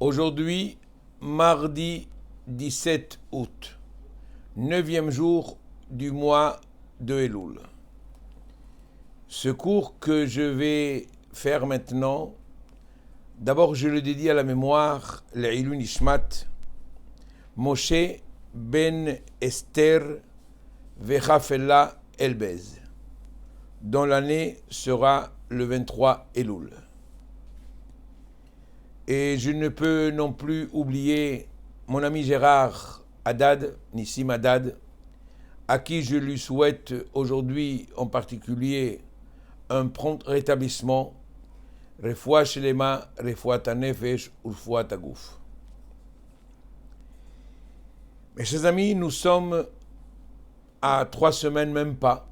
Aujourd'hui, mardi 17 août, 9e jour du mois de Elul. Ce cours que je vais faire maintenant, d'abord je le dédie à la mémoire, l'Ilun Nishmat, Moshe ben Esther Vechafela Elbez, dont l'année sera le 23 Elul. Et je ne peux non plus oublier mon ami Gérard Haddad, Nissim Haddad, à qui je lui souhaite aujourd'hui en particulier un prompt rétablissement, Refoua Shelema, Refoua Tanefesh, Refoua Tagouf. Mes chers amis, nous sommes à 3 semaines, même pas,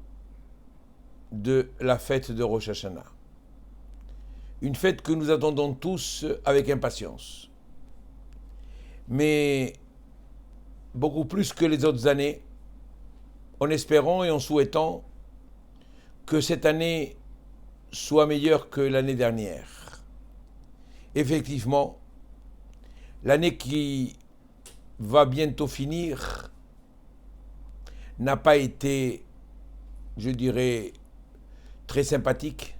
de la fête de Rosh Hashanah. Une fête que nous attendons tous avec impatience. Mais beaucoup plus que les autres années, en espérant et en souhaitant que cette année soit meilleure que l'année dernière. Effectivement, l'année qui va bientôt finir n'a pas été, je dirais, très sympathique,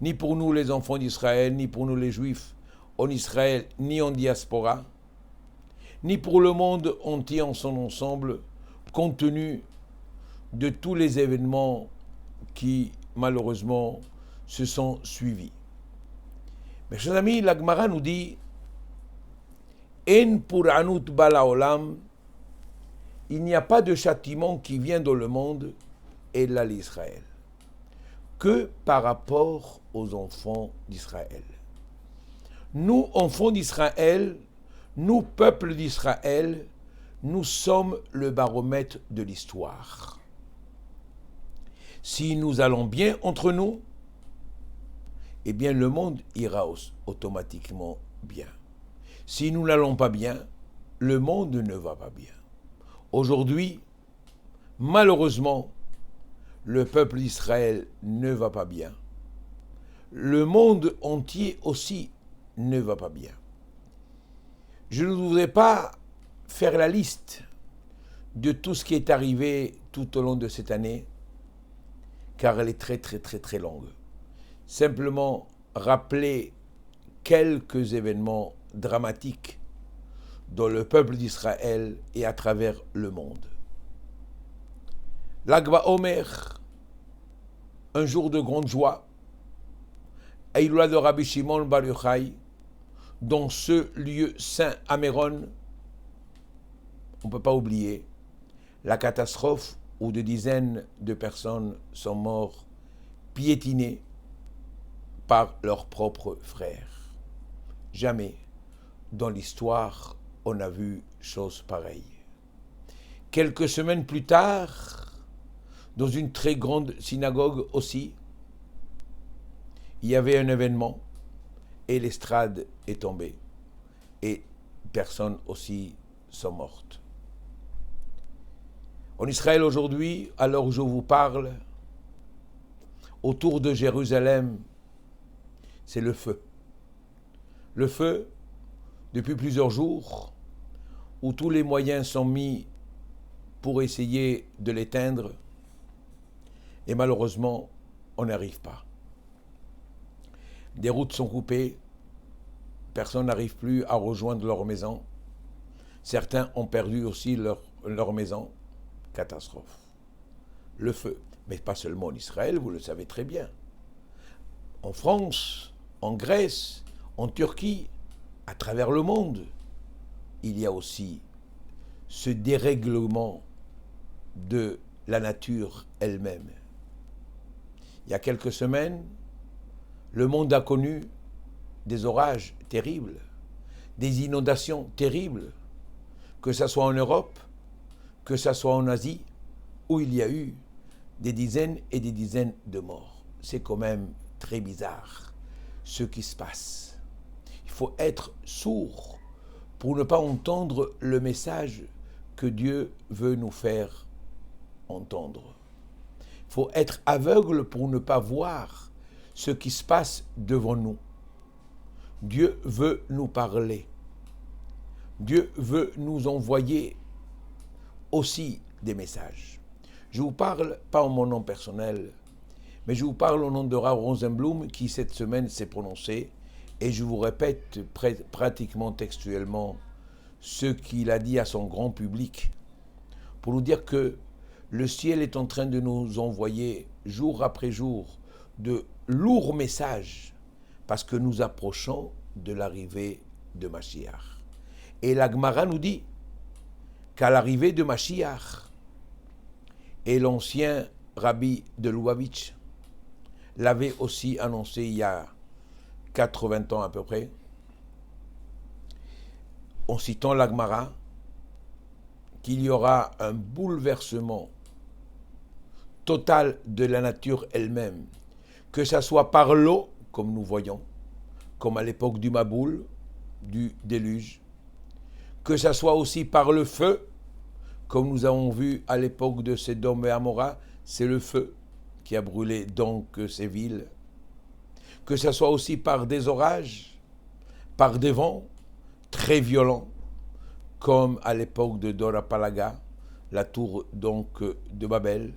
ni pour nous les enfants d'Israël, ni pour nous les Juifs en Israël, ni en diaspora, ni pour le monde entier en son ensemble, compte tenu de tous les événements qui, malheureusement, se sont suivis. Mes chers amis, la Gemara nous dit « En puranut bala olam » il n'y a pas de châtiment qui vient dans le monde, et là l'Israël, que par rapport aux enfants d'Israël. Nous, enfants d'Israël, nous, peuple d'Israël, nous sommes le baromètre de l'histoire. Si nous allons bien entre nous, eh bien le monde ira automatiquement bien. Si nous n'allons pas bien, le monde ne va pas bien. Aujourd'hui, malheureusement, le peuple d'Israël ne va pas bien. Le monde entier aussi ne va pas bien. Je ne voudrais pas faire la liste de tout ce qui est arrivé tout au long de cette année, car elle est très longue. Simplement rappeler quelques événements dramatiques dans le peuple d'Israël et à travers le monde. L'Agba Omer, un jour de grande joie, Aïloula de Rabbi Shimon Bar Yochai, dans ce lieu saint à Méron, on ne peut pas oublier la catastrophe où des dizaines de personnes sont mortes piétinées par leurs propres frères. Jamais dans l'histoire on a vu chose pareille. Quelques semaines plus tard, dans une très grande synagogue aussi, il y avait un événement et l'estrade est tombée et personnes aussi sont mortes. En Israël aujourd'hui, à l'heure où je vous parle, autour de Jérusalem, c'est le feu. Le feu, depuis plusieurs jours, où tous les moyens sont mis pour essayer de l'éteindre, et malheureusement, on n'arrive pas. Des routes sont coupées, personne n'arrive plus à rejoindre leur maison. Certains ont perdu aussi leur maison. Catastrophe. Le feu. Mais pas seulement en Israël, vous le savez très bien. En France, en Grèce, en Turquie, à travers le monde, il y a aussi ce dérèglement de la nature elle-même. Il y a quelques semaines, le monde a connu des orages terribles, des inondations terribles, que ce soit en Europe, que ce soit en Asie, où il y a eu des dizaines et des dizaines de morts. C'est quand même très bizarre ce qui se passe. Il faut être sourd pour ne pas entendre le message que Dieu veut nous faire entendre. Il faut être aveugle pour ne pas voir ce qui se passe devant nous. Dieu veut nous parler. Dieu veut nous envoyer aussi des messages. Je vous parle pas en mon nom personnel, mais je vous parle au nom de Rav Rosenblum qui cette semaine s'est prononcé, et je vous répète pratiquement textuellement ce qu'il a dit à son grand public pour nous dire que le ciel est en train de nous envoyer jour après jour de lourds messages parce que nous approchons de l'arrivée de Mashiach. Et la Gemara nous dit qu'à l'arrivée de Mashiach, et l'ancien rabbi de Lubavitch l'avait aussi annoncé il y a 80 ans à peu près, en citant la Gemara, qu'il y aura un bouleversement total de la nature elle-même, que ça soit par l'eau, comme nous voyons, comme à l'époque du Maboul, du déluge, que ça soit aussi par le feu, comme nous avons vu à l'époque de Sodome et Amora, c'est le feu qui a brûlé donc ces villes, que ça soit aussi par des orages, par des vents très violents, comme à l'époque de Dora Palaga, la tour donc de Babel.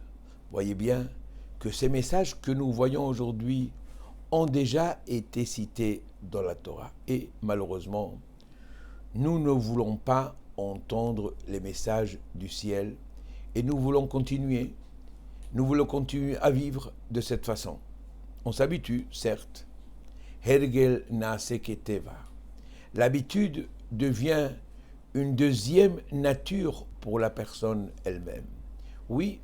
Voyez bien que ces messages que nous voyons aujourd'hui ont déjà été cités dans la Torah. Et malheureusement, nous ne voulons pas entendre les messages du ciel et nous voulons continuer à vivre de cette façon. On s'habitue, certes. Hergel naase keteva. L'habitude devient une deuxième nature pour la personne elle-même. Oui,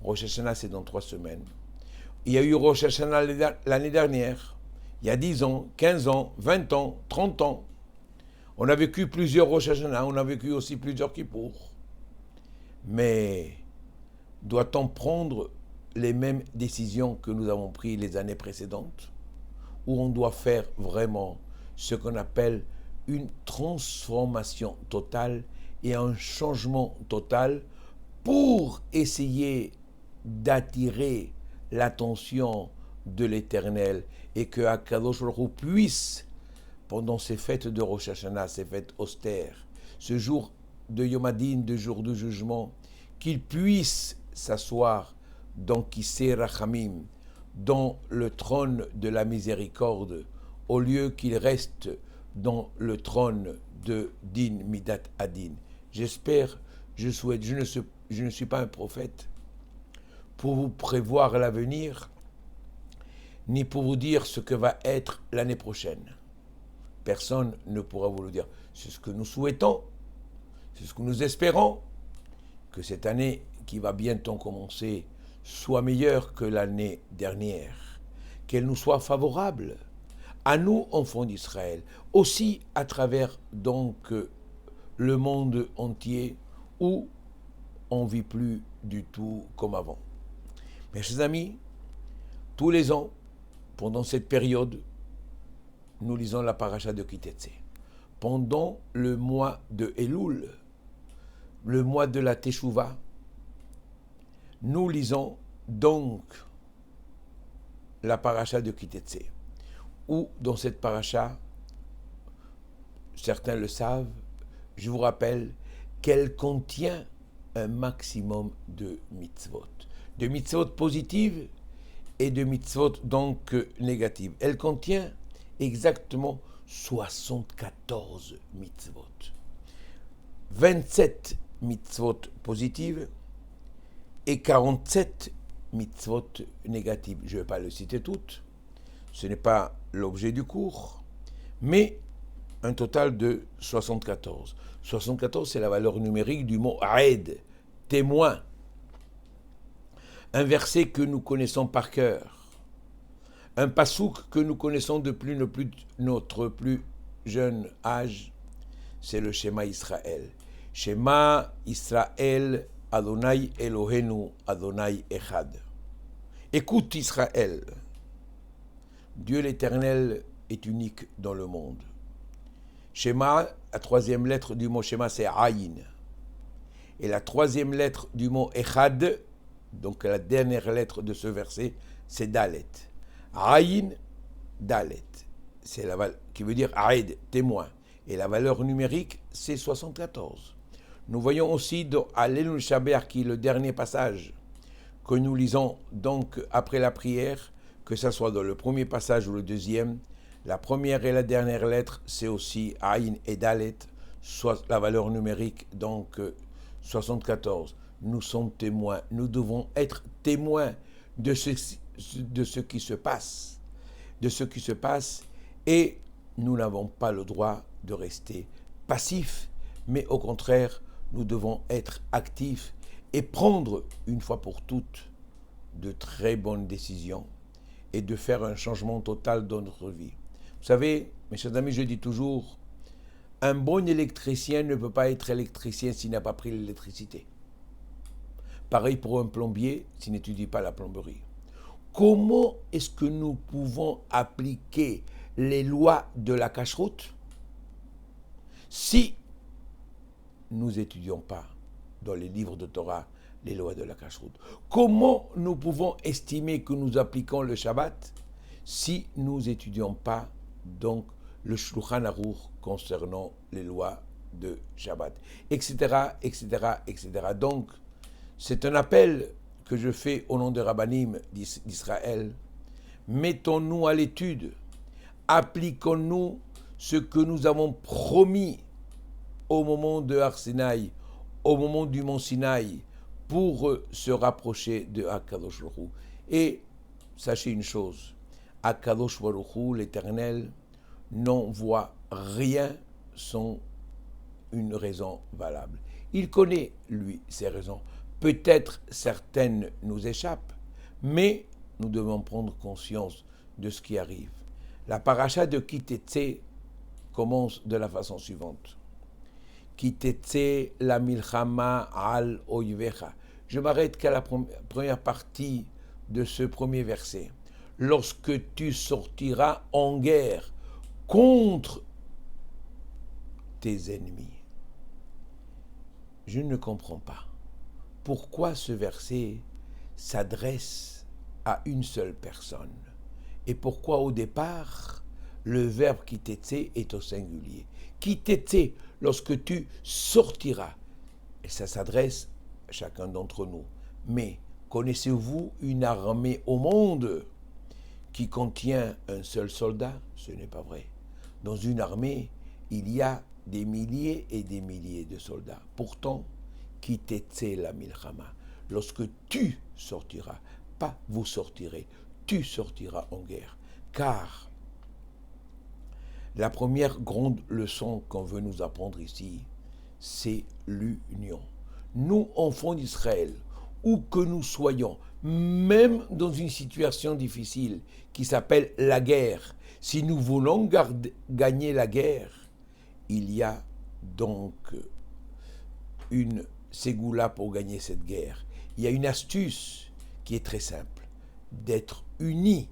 Rosh Hashanah, c'est dans 3 semaines. Il y a eu Rosh Hashanah l'année dernière, il y a 10 ans, 15 ans, 20 ans, 30 ans. On a vécu plusieurs Rosh Hashanah, on a vécu aussi plusieurs Kippour. Mais doit-on prendre les mêmes décisions que nous avons prises les années précédentes, où on doit faire vraiment ce qu'on appelle une transformation totale et un changement total pour essayer d'attirer l'attention de l'Éternel et que Akadosh Baruch Hu puisse, pendant ces fêtes de Rosh Hashanah, ces fêtes austères, ce jour de Yom Hadin, de jour de jugement, qu'il puisse s'asseoir dans Kisei Rachamim, dans le trône de la miséricorde, au lieu qu'il reste dans le trône de Din Midat Adin. J'espère, je souhaite, je ne suis pas un prophète pour vous prévoir l'avenir, ni pour vous dire ce que va être l'année prochaine. Personne ne pourra vous le dire. C'est ce que nous souhaitons, c'est ce que nous espérons, que cette année qui va bientôt commencer soit meilleure que l'année dernière, qu'elle nous soit favorable, à nous, enfants d'Israël, aussi à travers donc le monde entier où on ne vit plus du tout comme avant. Mes chers amis, tous les ans, pendant cette période, nous lisons la paracha de Kitetse. Pendant le mois de Elul, le mois de la Teshuvah, nous lisons donc la paracha de Kitetse, où dans cette paracha, certains le savent, je vous rappelle qu'elle contient un maximum de mitzvot positives et de mitzvot donc négatives. Elle contient exactement 74 mitzvot. 27 mitzvot positives et 47 mitzvot négatives. Je ne vais pas le citer toutes, ce n'est pas l'objet du cours, mais un total de 74. 74, c'est la valeur numérique du mot aed, témoin. Un verset que nous connaissons par cœur. Un pasouk que nous connaissons depuis notre plus jeune âge, c'est le Shema Israël. Shema Israël, Adonai Elohenu, Adonai Echad. Écoute Israël, Dieu l'Éternel est unique dans le monde. Shema, la troisième lettre du mot Shema, c'est Ayin. Et la troisième lettre du mot Echad, donc la dernière lettre de ce verset, c'est Dalet. Ayin, Dalet. c'est qui veut dire Aïd, témoin. Et la valeur numérique, c'est 74. Nous voyons aussi dans Allelul Shaber, qui est le dernier passage que nous lisons donc après la prière, que ce soit dans le premier passage ou le deuxième, la première et la dernière lettre, c'est aussi Aïn et Dalet, soit la valeur numérique, donc 74. Nous sommes témoins, nous devons être témoins de ce qui se passe, et nous n'avons pas le droit de rester passifs, mais au contraire, nous devons être actifs et prendre une fois pour toutes de très bonnes décisions et de faire un changement total dans notre vie. Vous savez, mes chers amis, je dis toujours, un bon électricien ne peut pas être électricien s'il n'a pas pris l'électricité. Pareil pour un plombier s'il n'étudie pas la plomberie. Comment est-ce que nous pouvons appliquer les lois de la cacheroute si nous n'étudions pas dans les livres de Torah les lois de la cacheroute? Comment nous pouvons estimer que nous appliquons le Shabbat si nous n'étudions pas donc le Shulchan Aruch concernant les lois de Shabbat, etc., etc., etc. Donc, c'est un appel que je fais au nom des Rabbanim d'Israël. Mettons-nous à l'étude, appliquons-nous ce que nous avons promis au moment de Har Sinaï, au moment du mont Sinaï, pour se rapprocher de Akadosh Baruch Hu. Et sachez une chose, Akadosh Baruch Hu, l'Éternel, n'envoie rien sans une raison valable. Il connaît, lui, ses raisons. Peut-être certaines nous échappent, mais nous devons prendre conscience de ce qui arrive. La paracha de Kitetse commence de la façon suivante. Kitetse la milchama al oyvecha. Je m'arrête qu'à la première partie de ce premier verset. Lorsque tu sortiras en guerre contre tes ennemis. Je ne comprends pas pourquoi ce verset s'adresse à une seule personne et pourquoi au départ le verbe kitetse est au singulier. Kitetse, lorsque tu sortiras, et ça s'adresse à chacun d'entre nous. Mais connaissez-vous une armée au monde qui contient un seul soldat? Ce n'est pas vrai. Dans une armée, il y a des milliers et des milliers de soldats. Pourtant, kitetse la milchama. Lorsque tu sortiras, pas vous sortirez, tu sortiras en guerre. Car la première grande leçon qu'on veut nous apprendre ici, c'est l'union. Nous, enfants d'Israël, où que nous soyons, même dans une situation difficile qui s'appelle la guerre, si nous voulons gagner la guerre, il y a donc une ségoula pour gagner cette guerre. Il y a une astuce qui est très simple, d'être unis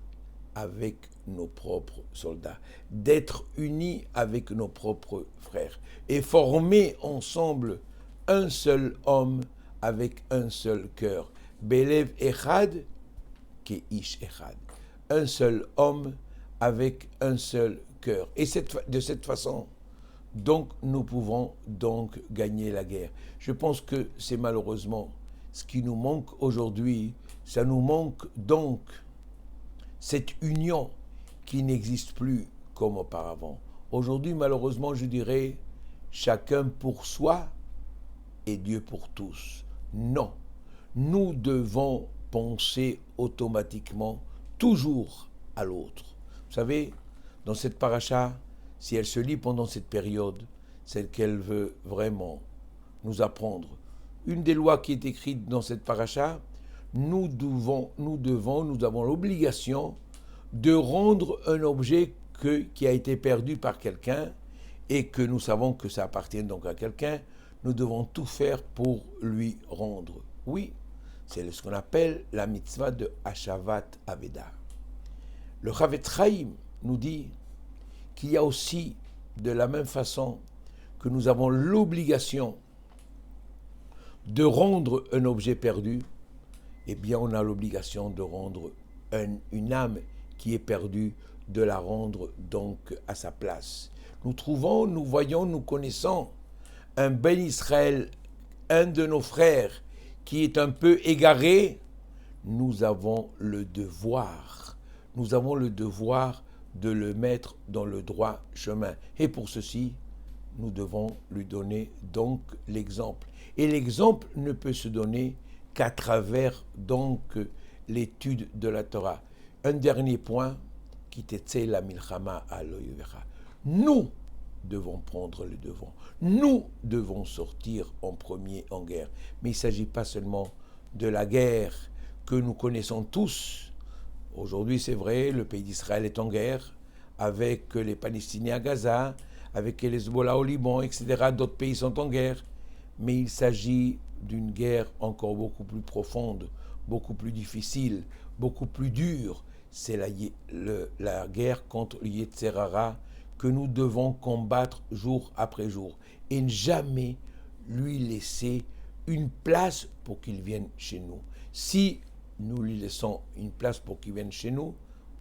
avec nos propres soldats, d'être unis avec nos propres frères et former ensemble un seul homme avec un seul cœur. Belev echad ke ish echad. Un seul homme avec un seul cœur. Et de cette façon, donc, nous pouvons donc gagner la guerre. Je pense que c'est malheureusement ce qui nous manque aujourd'hui. Ça nous manque donc cette union qui n'existe plus comme auparavant. Aujourd'hui, malheureusement, je dirais, chacun pour soi et Dieu pour tous. Non, nous devons penser automatiquement toujours à l'autre. Vous savez, dans cette paracha, si elle se lit pendant cette période, c'est qu'elle veut vraiment nous apprendre. Une des lois qui est écrite dans cette paracha, nous avons l'obligation de rendre un objet qui a été perdu par quelqu'un et que nous savons que ça appartient donc à quelqu'un, nous devons tout faire pour lui rendre. Oui, c'est ce qu'on appelle la mitzvah de Hashavat Aveda. Le Chavetz Chaim nous dit qu'il y a aussi, de la même façon que nous avons l'obligation de rendre un objet perdu, eh bien on a l'obligation de rendre une âme qui est perdue de la rendre donc à sa place. Nous trouvons, nous voyons, nous connaissons un Ben Israël, un de nos frères qui est un peu égaré. Nous avons le devoir de le mettre dans le droit chemin. Et pour ceci, nous devons lui donner donc l'exemple. Et l'exemple ne peut se donner qu'à travers donc l'étude de la Torah. Un dernier point, qui t'était la milchama à l'oyevecha. Nous devons prendre le devant. Nous devons sortir en premier en guerre. Mais il ne s'agit pas seulement de la guerre que nous connaissons tous. Aujourd'hui, c'est vrai, le pays d'Israël est en guerre avec les Palestiniens à Gaza, avec les Hezbollah au Liban, etc. D'autres pays sont en guerre. Mais il s'agit d'une guerre encore beaucoup plus profonde, beaucoup plus difficile, beaucoup plus dure. C'est la guerre contre le Yetzer Hara que nous devons combattre jour après jour et ne jamais lui laisser une place pour qu'il vienne chez nous. Si nous lui laissons une place pour qu'il vienne chez nous,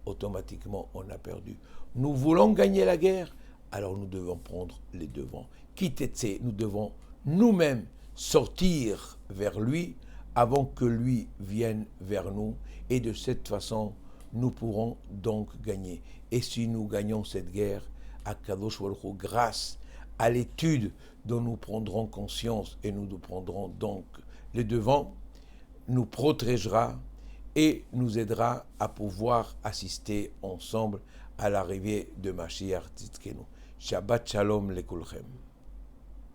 automatiquement on a perdu. Nous voulons gagner la guerre, alors nous devons prendre les devants. Kitetse, nous devons nous-mêmes sortir vers lui avant que lui vienne vers nous, et de cette façon, nous pourrons donc gagner. Et si nous gagnons cette guerre, Akadosh Baruch Hu, grâce à l'étude dont nous prendrons conscience et nous prendrons donc les devants, nous protégera et nous aidera à pouvoir assister ensemble à l'arrivée de Mashiach Tzidkenu. Shabbat Shalom lekulchem.